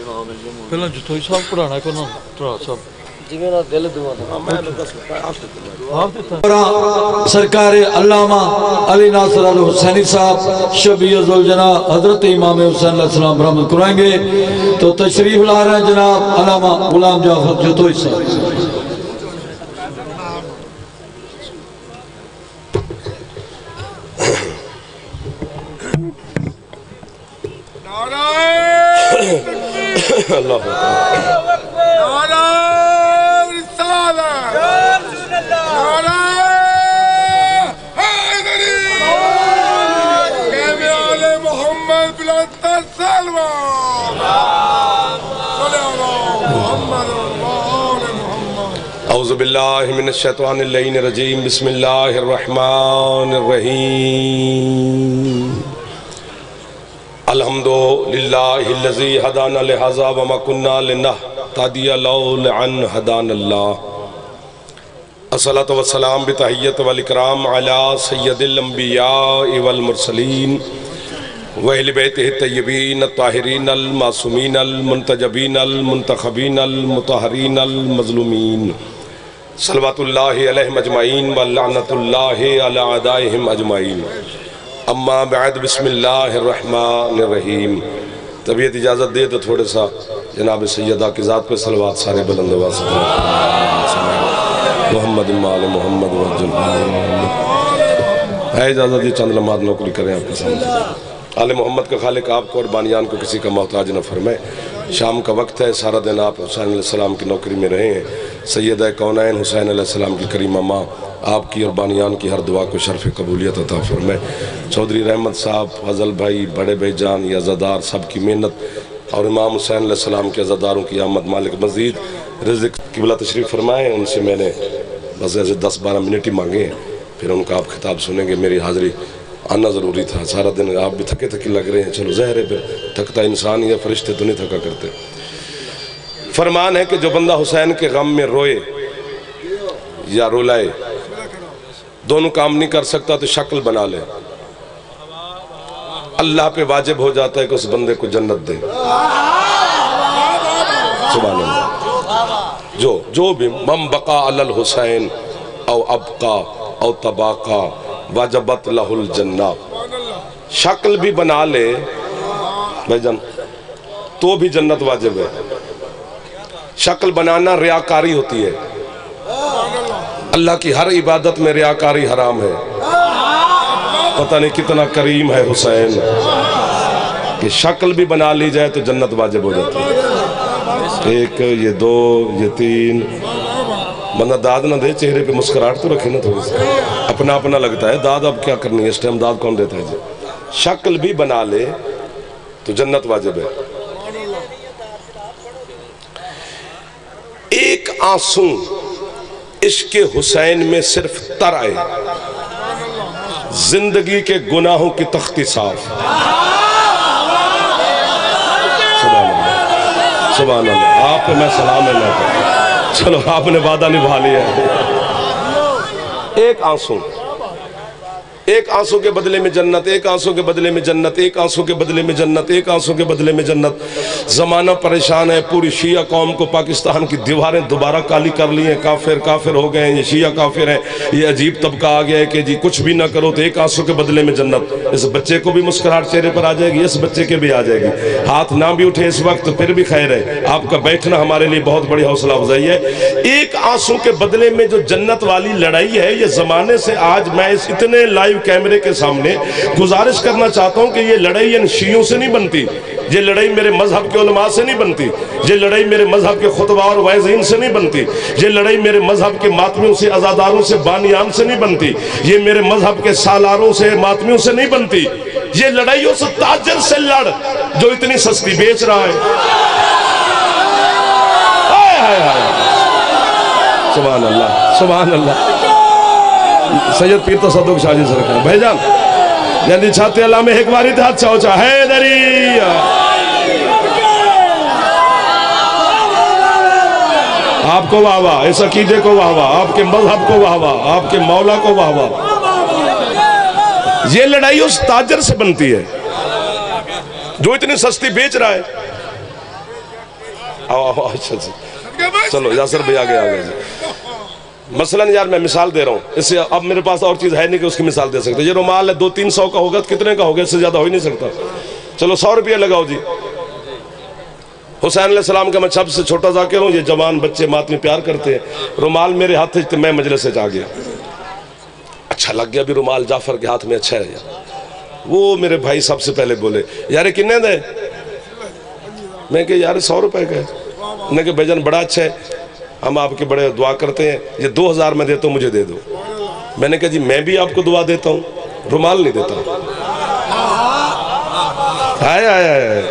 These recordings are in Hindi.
पहला जतोई साहब पढ़ाना को ना ट्रा साहब सरकार अल्लामा अली नासर अल हुसैनी साहब शबीउल जना हजरत इमाम हुसैन अलैहिस्सलाम बरामद कराएंगे। तो तशरीफ ला रहे हैं जनाब अल्लामा गुलाम जाफर जतोई साहब। औज़ुबिल्लाहि मिनश्शैतानिर्रजीम बिस्मिल्लाहिर्रहमानिर्रहीम अल्हम्दुलिल्लाहिल्लज़ी हदाना लिहाज़ा व मा कुन्ना लिनहतदिया लौला अन हदानल्लाह। अस्सलातु वस्सलाम बितहिय्यत वल इकराम अला सय्यदिल अंबिया वल मुरसलीन व अहले बैतिहि तय्यबीन अत्ताहिरीन अल मासूमीन अल मुंतजबीन अल मुंतखबीन अल मुतहहरीन अल मज़लूमीन सल्लल्लाहु अलैहिम अजमाइन व लअनतुल्लाहि अला अदाइहिम अजमाइन। अम्मा बाद बिस्मिल्लाहिर्रहमानिर्रहीम। तबीयत इजाज़त दे तो थोड़ा सा जनाब सैयदा की ज़ात पे सलवात सारे बुलंद आवाज़ से मोहम्मद माल मोहम्मद है इजाज़त दी चंद लम्हात नौकरी करें आपके सामने। आले मोहम्मद का खालिक आपको और बानियान को किसी का मोहताज न फरमाए। शाम का वक्त है, सारा दिन आप हुसैन अलैहिस्सलाम की नौकरी में रहे हैं। सैयदा कौनैन हुसैन अलैहिस्सलाम की करीमा माँ आपकी और बानियान की हर दुआ को शर्फ़ कबूलियत अता फरमाए। चौधरी रहमत साहब, फजल भाई, बड़े भाईजान, ये अज़ादार सब की मेहनत और इमाम हुसैन अलैहिस्सलाम के अज़ादारों की आमद मालिक मज़ीद रिज़्क़ क़िबला तशरीफ़ फरमाएँ। उनसे मैंने बस ऐसे 10-12 मिनट ही मांगे हैं, फिर उनका आप खिताब सुनेंगे। मेरी हाज़िरी आना ज़रूरी था, सारा दिन आप भी थके थके लग रहे हैं। चलो ज़हर है, फिर थकता इंसान या फरिश्ते तो नहीं थका करते। फरमान है कि जो बंदा हुसैन के गम में रोए या रुलाए, दोनों काम नहीं कर सकता तो शक्ल बना ले, अल्लाह पे वाजिब हो जाता है कि उस बंदे को जन्नत दे। सुभान अल्लाह। जो भी मम बका अलल हुसैन औ अबका औ तबाका वाजबत लहुल जन्ना। शक्ल भी बना ले भाईजान तो भी जन्नत वाजिब है। शक्ल बनाना रियाकारी होती है। अल्लाह की हर इबादत में रियाकारी हराम है। पता नहीं कितना करीम है हुसैन कि शक्ल भी बना ली जाए तो जन्नत वाजिब हो जाती है। एक ये दो ये तीन, बंदा दाद ना दे, चेहरे पे मुस्कुराहट तो रखे ना थोड़ी सी। अपना अपना लगता है दाद, अब क्या करनी है इस टाइम, दाद कौन देता है जी। शक्ल भी बना ले तो जन्नत वाजिब है। एक आंसू इश्क़ हुसैन में सिर्फ तर आए, जिंदगी के गुनाहों की तख्ती साफ। सुभान अल्लाह। आप पे मैं सलाम है ना, चलो आपने वादा निभा लिया। एक आंसू के बदले में जन्नत, एक आंसू के बदले में जन्नत, एक आंसू के बदले में जन्नत, एक आंसू के बदले में जन्नत। ज़माना परेशान है, पूरी शिया कौम को पाकिस्तान की दीवारें दोबारा काली कर ली हैं। काफिर काफिर हो गए हैं, ये शिया काफिर हैं। ये अजीब तबका आ गया है कि जी कुछ भी ना करो तो एक आंसू के बदले में जन्नत। इस बच्चे को भी मुस्कुराहट चेहरे पर आ जाएगी, इस बच्चे के भी आ जाएगी। हाथ ना भी उठे इस वक्त फिर भी खैर है, आपका बैठना हमारे लिए बहुत बड़ी हौसला अफजाई है। एक आंसू के बदले में जो जन्नत वाली लड़ाई है, ये जमाने से आज मैं इस इतने लाइव कैमरे के सामने गुजारिश करना चाहता हूं कि ये लड़ाई इन शियों से नहीं बनती, ये लड़ाई मेरे मजहब के उलमा से नहीं बनती, ये लड़ाई मेरे मजहब के खुतबा और वाइज़ीन से नहीं बनती, ये लड़ाई मेरे मजहब के मातमियों से, अज़ादारों से, बानियान से नहीं बनती, ये मेरे मजहब के सालारों से, मातमियों से नहीं बनती। ये लड़ाई उस ताजर से लड़ जो इतनी सस्ती बेच रहा है। सुभान अल्लाह, सुभान अल्लाह। सैयद पीर तसद्दुक़ शाजी से रखा भाईजान जल्दी छाते अल्लाह में एक बारी हाथ चाचा है दरिया। आपको वाह वाह, इस अकीदे को वाह वाह, आपके मजहब को वाह वाह, आपके मौला को वाह वाह। ये लड़ाई उस ताजर से बनती है जो इतनी सस्ती बेच रहा है। आओ, अच्छा अच्छा, चलो यासर भाई आगे आ गए जी। मसलन यार मैं मिसाल दे रहा हूँ, इससे अब मेरे पास और चीज़ है नहीं कि उसकी मिसाल दे सकते। ये रुमाल है 200-300 का होगा, कितने का होगा, इससे ज़्यादा हो ही नहीं सकता। चलो 100 रुपया लगाओ जी। हुसैन अलैहिस्सलाम का मैं सबसे छोटा जाकिर हूँ, ये जवान बच्चे मातमी प्यार करते हैं। रुमाल मेरे हाथ से मैं मजलिस से जा गया, अच्छा लग गया भी रुमाल जाफर के हाथ में अच्छा है यार। वो मेरे भाई सबसे पहले बोले यार किन्ने दे, मैं कह यार 100 रुपए का है। मैं कह भाईजान बड़ा अच्छा है, हम आपके बड़े दुआ करते हैं, ये 2000 में देता हूँ, मुझे दे दो। मैंने कहा जी मैं भी आपको दुआ देता हूँ, रुमाल नहीं देता। आए आए आए,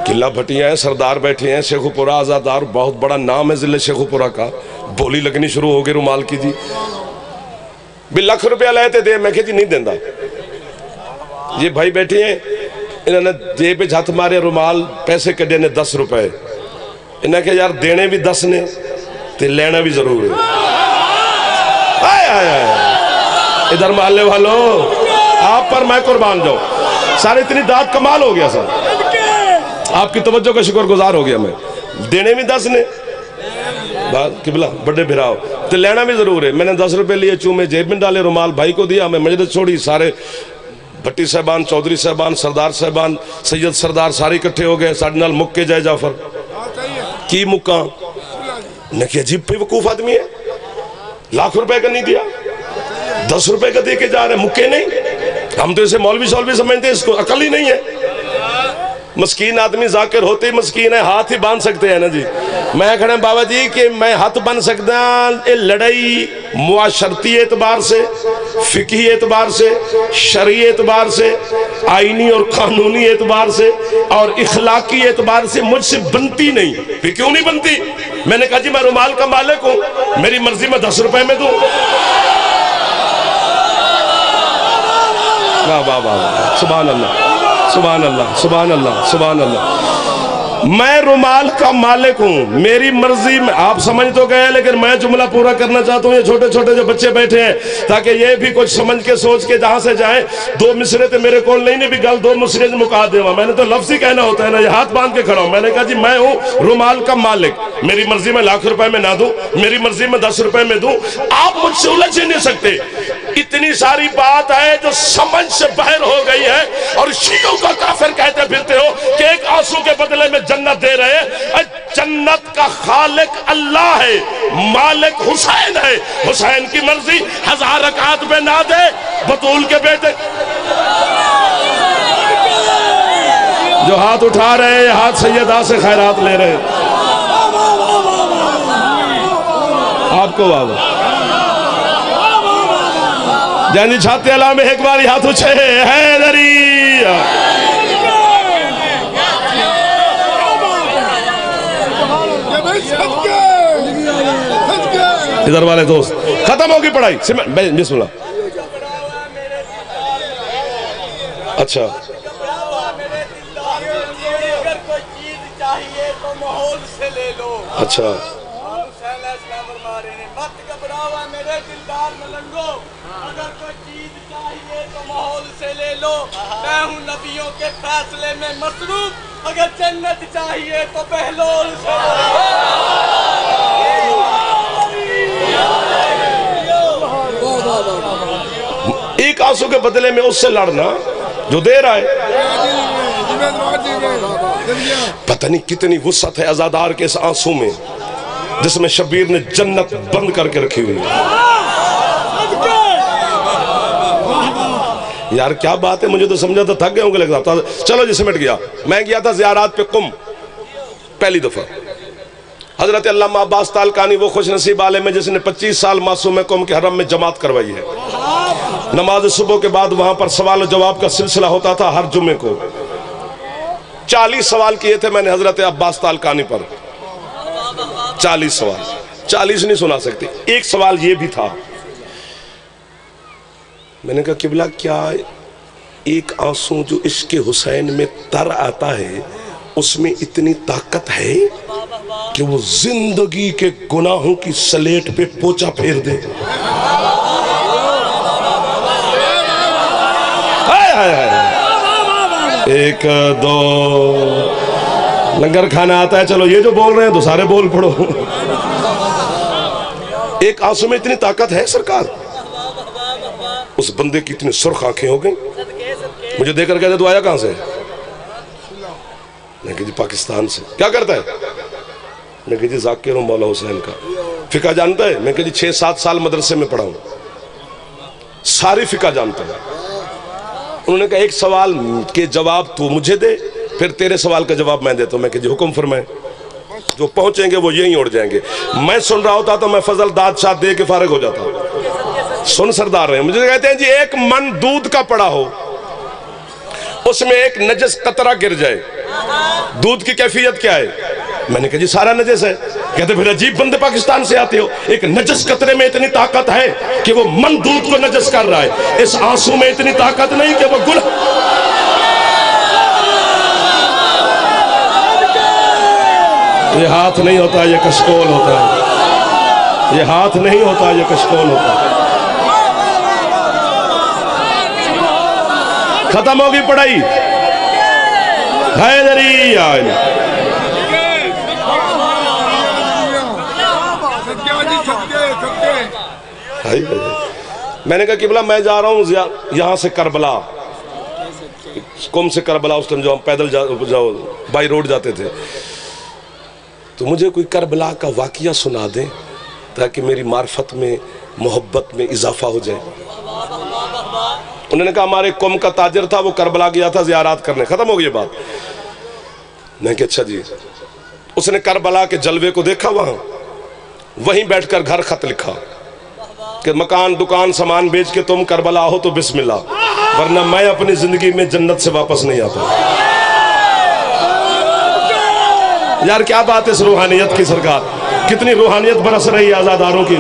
किला भटिया है, सरदार बैठे हैं, शेखुपुरा आजादार बहुत बड़ा नाम है जिले शेखुपुरा का। बोली लगनी शुरू हो गई रुमाल की जी, भी लाख रुपया लेते दे। मैं कहा जी नहीं देंदा। ये भाई बैठे हैं, इन्होंने जेब पे हाथ मारे, रुमाल पैसे कढ़े ने 10 रुपए। इन्हें कहा यार देने भी 10 ने ते लेना भी जरूर है। आए आए आए, इधर मोहल्ले वालों आप पर मैं कुर्बान जाऊं। सारे इतनी दाद कमाल हो गया सर, आपकी तवज्जो का शुक्रगुजार हो गया मैं। देने भी 10 ने, किबला बड़े भिराव, तो लेना भी जरूर है। मैंने 10 रुपए लिए, चूमे जेब में डाले, रुमाल भाई को दिया, मैं मजलिस छोड़ी। सारे भट्टी साहबान, चौधरी साहबान, सरदार साहबान, सैयद सरदार सारे इकट्ठे हो गए। साढ़े नाल मुक्के जाए जाफर की मुक्का ने कि अजीब बेवकूफ आदमी है, लाख रुपए का नहीं दिया, 10 रुपए का दे के जा रहे, मुक्के नहीं। हम तो इसे मौलवी सौलवी समझते हैं, इसको अकल ही नहीं है। मस्कीन आदमी जाकिर होते ही मस्कीन है, हाथ ही बांध सकते हैं ना जी। मैं खड़े बाबा जी कि मैं हाथ बन सकता, ये लड़ाई मुआशरती एतबार से, फिकी एतबार से, शरई एतबार से, आईनी और कानूनी एतबार से और इखलाकी एतबार से मुझसे बनती नहीं। फिर क्यों नहीं बनती? मैंने कहा जी मैं रुमाल का मालिक हूं, मेरी मर्जी में 10 रुपए में दूं। वाह वाह वाह, सुभान अल्लाह सुभान अल्लाह सुभान अल्लाह सुभान अल्लाह। मैं रुमाल का मालिक हूं, मेरी मर्जी में। आप समझ तो गए, लेकिन मैं जुमला पूरा करना चाहता हूं। ये छोटे छोटे जो बच्चे बैठे हैं, ताकि ये भी कुछ समझ के सोच के जहां से जाए। 2 मिसरे थे मेरे को नहीं भी गल 2 मिसरे मुका देवा, मैंने तो लफ्ज ही कहना होता है ना, ये हाथ बांध के खड़ा हूं। मैंने कहा जी मैं हूं रुमाल का मालिक, मेरी मर्जी में लाख रुपए में ना दूं, मेरी मर्जी में 10 रुपए में दूं। आप मुझसे उलझ ही नहीं सकते। इतनी सारी बात है जो समझ से बाहर हो गई है, और शियों का काफिर कहते फिरते हो कि एक आंसू के बदले में जन्नत दे रहे हैं। जन्नत का खालिक अल्लाह है, मालिक हुसैन है। हुसैन की मर्जी 1000 रकात पे ना दे, बतूल के बेटे जो हाथ उठा रहे हैं, हाथ सैयदा से खैरात ले रहे हैं। आपको बाबा जानी छाते अला में एक बार हाथ उठे हैदरी। इधर वाले दोस्त, खत्म होगी पढ़ाई, बिस्मिल्लाह। अच्छा अच्छा, मैं हूं नबियों के फैसले में मसरूफ, अगर जन्नत चाहिए तो बहलोल से। एक आंसू के बदले में उससे लड़ना जो दे रहा है। पता नहीं कितनी वुसअत है अज़ादार के इस आंसू में, जिसमें शब्बीर ने जन्नत बंद करके रखी हुई है। यार क्या बात है, मुझे तो समझा था, थक गए होंगे लगता। चलो जी सिमट गया। मैं गया था ज़ियारत पे कुम पहली दफा। हजरत अल्लामा अब्बास तालकानी वो खुश नसीब आलिम है जिसने 25 साल मासूम कुम के हरम में जमात करवाई है। नमाज सुबह के बाद वहां पर सवाल और जवाब का सिलसिला होता था हर जुम्मे को। 40 सवाल किए थे मैंने हजरत अब्बास तालकानी पर। 40 सवाल, 40 नहीं सुना सकते। एक सवाल ये भी था, मैंने कहा किबला क्या एक आंसू जो इश्क हुसैन में तर आता है उसमें इतनी ताकत है कि वो जिंदगी के गुनाहों की सलेट पे पोचा फेर दे? हाय हाय हाय। 1 2 लंगर खाना आता है, चलो ये जो बोल रहे हैं तो सारे बोल पड़ो। एक आंसू में इतनी ताकत है सरकार। उस बंदे की इतनी सुर्ख आंखें हो गई, मुझे देखकर कहते तू आया कहां से? मैं कहा जी पाकिस्तान से। क्या करता है? मैं कहा जी जाकिर हूं मौला हुसैन का। फिका जानता है? मैं कहा जी 6-7 साल मदरसे में पढ़ा हूं, सारी फिका जानता है। उन्होंने कहा एक सवाल के जवाब तू मुझे दे, फिर तेरे सवाल का जवाब मैं देता हूं। मैं कहा जी हुक्म फरमाए। जो पहुंचेंगे वो यहीं उड़ जाएंगे। मैं सुन रहा होता तो मैं फजल दाद शाद दे के फारिग हो जाता। सुन सरदार रहे मुझे कहते हैं जी एक मन दूध का पड़ा हो, उसमें एक नजस कतरा गिर जाए, दूध की कैफियत क्या है? मैंने कहा जी सारा नजस है। कहते फिर अजीब बंदे पाकिस्तान से आते हो, एक नजस कतरे में इतनी ताकत है कि वो मन दूध को नजस कर रहा है, इस आंसू में इतनी ताकत नहीं कि वो गुल। ये हाथ नहीं होता, ये कशकोल होता है। ये हाथ नहीं होता, ये कशकोल होता है। खत्म होगी पढ़ाई। हैदरी आए मैंने कहा किबला मैं जा रहा हूं यहां से करबला, कुम से करबला। उस टाइम जो हम पैदल जाओ बाई रोड जाते थे, तो मुझे कोई करबला का वाकया सुना दे ताकि मेरी मार्फत में मोहब्बत में इजाफा हो जाए। उन्होंने कहा हमारे कौम का ताजिर था, वो करबला गया था ज़ियारत करने। खत्म हो गई बात। मैं कहा अच्छा जी। उसने करबला के जलवे को देखा, वहीं बैठकर घर खत लिखा कि मकान दुकान सामान बेच के तुम करबला हो तो बिस्मिल्लाह, वरना मैं अपनी जिंदगी में जन्नत से वापस नहीं आता। यार क्या बात है इस रूहानियत की। सरकार कितनी रूहानियत बरस रही है आजादारों की।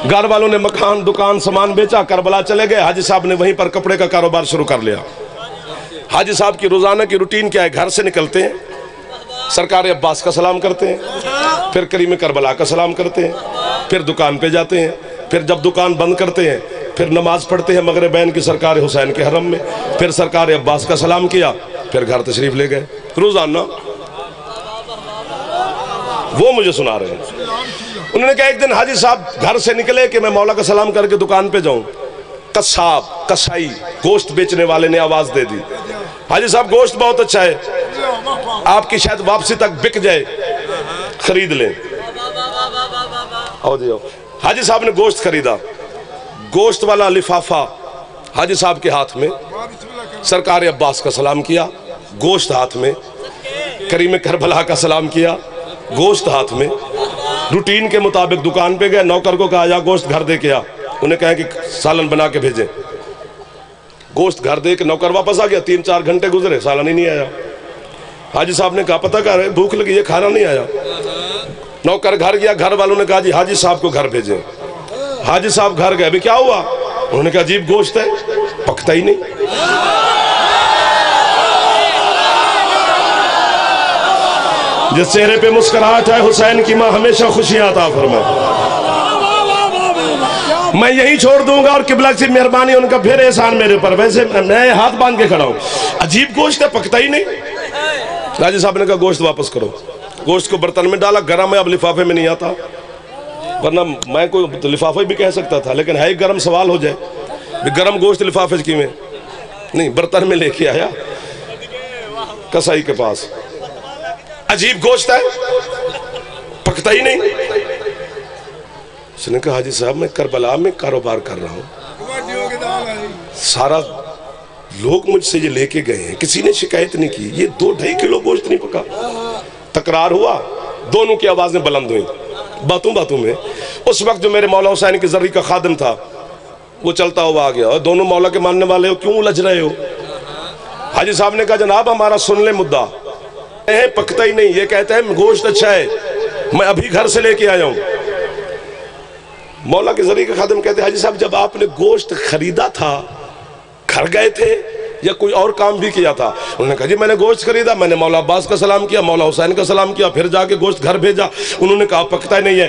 घर वालों ने मकान दुकान सामान बेचा, करबला चले गए। हाजी साहब ने वहीं पर कपड़े का कारोबार शुरू कर लिया। हाजी साहब की रोजाना की रूटीन क्या है? घर से निकलते हैं, सरकार अब्बास का सलाम करते हैं, फिर करीम करबला का सलाम करते हैं, फिर दुकान पे जाते हैं, फिर जब दुकान बंद करते हैं फिर नमाज पढ़ते हैं मगरिबैन की सरकार हुसैन के हरम में, फिर सरकार अब्बास का सलाम किया, फिर घर तशरीफ ले गए। रोजाना वो मुझे सुना रहे हैं। उन्होंने कहा एक दिन हाजी साहब घर से निकले कि मैं मौला का सलाम करके दुकान पे जाऊं। कसाब कसाई गोश्त बेचने वाले ने आवाज दे दी, हाजी साहब गोश्त बहुत अच्छा है, आपकी शायद वापसी तक बिक जाए, खरीद लें। आओ जी आओ। हाजी साहब ने गोश्त खरीदा। गोश्त वाला लिफाफा हाजी साहब के हाथ में, सरकार अब्बास का सलाम किया, गोश्त हाथ में, करीम करबला का सलाम किया, गोश्त हाथ में। रूटीन के मुताबिक दुकान पे गए, नौकर को कहा जा गोश्त घर दे के आ। उन्हें कहा कि सालन बना के भेजें। गोश्त घर दे के नौकर वापस आ गया। 3-4 घंटे गुजरे, सालन ही नहीं आया। हाजी साहब ने कहा पता कर भूख लगी है, खाना नहीं आया। नौकर घर गया, घर वालों ने कहा जी हाजी साहब को घर भेजें। हाजी साहब घर गए, अभी क्या हुआ? उन्होंने कहा अजीब गोश्त है, पकता ही नहीं। जिस चेहरे पे मुस्कुराहट है हुसैन की मां हमेशा खुशियां अता फरमाए। मैं यही छोड़ दूंगा और किबला की मेहरबानी उनका फिर एहसान मेरे ऊपर। वैसे मैं हाथ बांध के खड़ा हूं, अजीब गोश्त है, पकता ही नहीं। राजी साहब ने कहा गोश्त वापस करो। गोश्त को बर्तन में डाला, गर्म है, अब लिफाफे में नहीं आता, वरना मैं कोई लिफाफे भी कह सकता था, लेकिन है गर्म सवाल हो जाए गर्म गोश्त लिफाफे की में नहीं, बर्तन में लेके आया कसाई के पास। अजीब गोश्त है, पकता ही नहीं। उसने कहा हाजी साहब मैं करबला में कारोबार कर रहा हूँ, सारा लोग मुझसे ये लेके गए हैं, किसी ने शिकायत नहीं की, ये 2-2.5 किलो गोश्त नहीं पका। तकरार हुआ, दोनों की आवाजें बुलंद हुई बातों बातों में। उस वक्त जो मेरे मौला हुसैन के जर्री का खादिम था वो चलता हुआ आ गया, और दोनों मौला के मानने वाले हो, क्यों उलझ रहे हो? हाजी साहब ने कहा जनाब हमारा सुन ले मुद्दा है, पकता ही नहीं। ये कहता है गोश्त अच्छा है, मैं अभी घर से लेके आया हूं। मौला के जरिए का खादिम कहते हाजी साहब जब आपने गोश्त खरीदा था घर गए थे या कोई और काम भी किया था? उन्होंने कहा जी मैंने गोश्त खरीदा, मैंने मौला अब्बास का सलाम किया, मौला हुसैन का सलाम किया, फिर जाके गोश्त घर भेजा। उन्होंने कहा पकता ही नहीं है,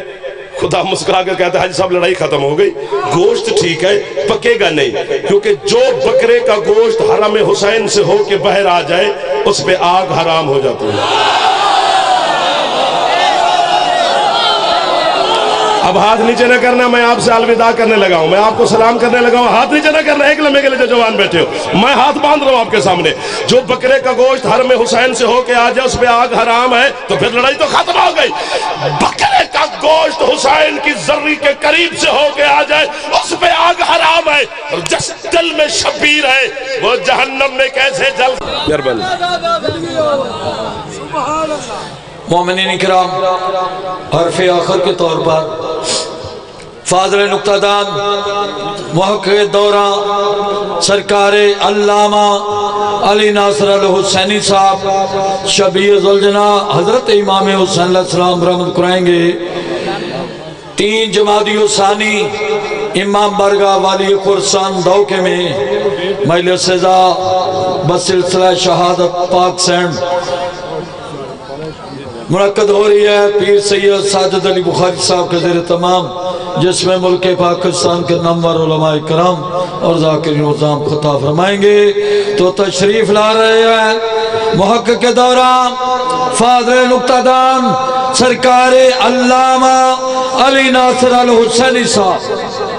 खुदा मुस्कुरा कर कहता है हाजी साहब लड़ाई खत्म हो गई, गोश्त ठीक है पकेगा नहीं, क्योंकि जो बकरे का गोश्त हरम हुसैन से होके बाहर आ जाए उस पे आग हराम हो जाती है। अब हाथ नीचे न करना, मैं आपसे अलविदा करने लगा हूं, मैं आपको सलाम करने लगा हूं, हाथ नीचे न करना एक लम्हे के लिए जो जवान बैठे हो, मैं हाथ बांध रहा हूं आपके सामने। जो बकरे का गोश्त हरम हुसैन से होके आ जाए उस पे आग हराम है, तो फिर लड़ाई तो खत्म हो गई। बकरे का गोश्त हुसैन की जर्री के करीब से होके आ जाए उस पे आग हराम है, और जिस दिल में शबीर है वो जहन्नम में कैसे जल। मोमिनीन किराम, हरफ़े आखिर के तौर पर फाज़िल नुक्तादान मुहक़्क़िक़ दौरा सरकार अल्लामा अली नासिर अल हुसैनी साहब शबीहुल हज़रत इमाम हुसैन अलैहिस्सलाम रहमत कराएंगे। 3 जमादी सानी इमाम बरगा वाली कुरसान दौके में मजलिस सज़ा बसिलसिला शहादत पाक सैंड मुनक्कद हो रही है। पीर सैयद साजिद अली बुखारी साहब के ज़ेर तमाम, जिसमें मुल्क पाकिस्तान के नंबर उलमाए करम और ज़ाकिरीन निज़ाम खिताब फरमाएंगे। तो तशरीफ ला रहे हैं मुहक़्क़िक़ के दौरान फाज़िल नुक्तादान सरकार अल्लामा अली नासिर अल हुसैनी साहब